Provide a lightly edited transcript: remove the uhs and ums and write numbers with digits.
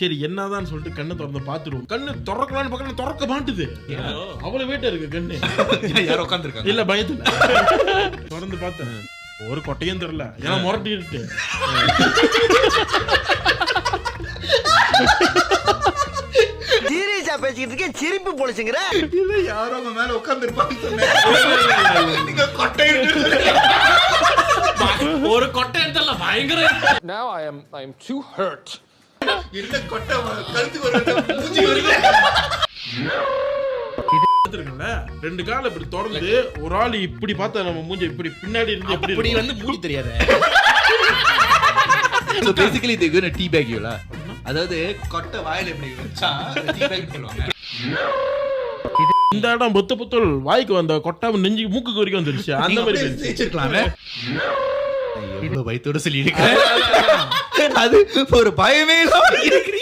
சரி என்னதான் சொல்லிட்டு கண்ணை திறந்து பாத்துருவோம். கண்ணு திறக்கலான்னு பக்கம் திறக்க மாட்டுது. அவ்வளவு வெயிட்டா இருக்கு கண்ணு. யாரும் உட்காந்துருக்காங்க இல்ல பயத்துல திறந்து பார்த்தேன். ஒரு கொட்டையும் தெரியல. ஏன்னா முரட்டிட்டு சீரியஸா பேசிக்கிட்டு இருக்கேன். சிரிப்பு பொழிச்சுங்கிற இல்ல யாரோ அவங்க மேல உட்காந்துருப்பாங்க சொன்னேன். ஒரு கொட்டை எடுத்தல பயங்கர. Now I am too hurt. இல்ல கொட்டை கழுத்து வருது மூஞ்சி வருது. இருக்குல்ல ரெண்டு கால இப்படி திறந்து ஒரு ஆள் இப்படி பார்த்தா நம்ம மூஞ்சி இப்படி பின்னாடி இருந்து இப்படி எப்படி வந்து மூடி தெரியாத. So basically they going to teabag you la. அதாவது கொட்டை வாயில இப்படி வச்சா டீபேக் சொல்லுவாங்க. இந்த இடம் பொத்து புத்தல் வாய்க்கு வந்த கொட்டாம நெஞ்சு மூக்கு வரைக்கும் வந்துருச்சு. அந்த மாதிரி செஞ்சிருக்கலாமே. ஐயோ வயித்தோட சொல்லி இருக்கேன். அது ஒரு பயமே இல்லாம இருக்கு.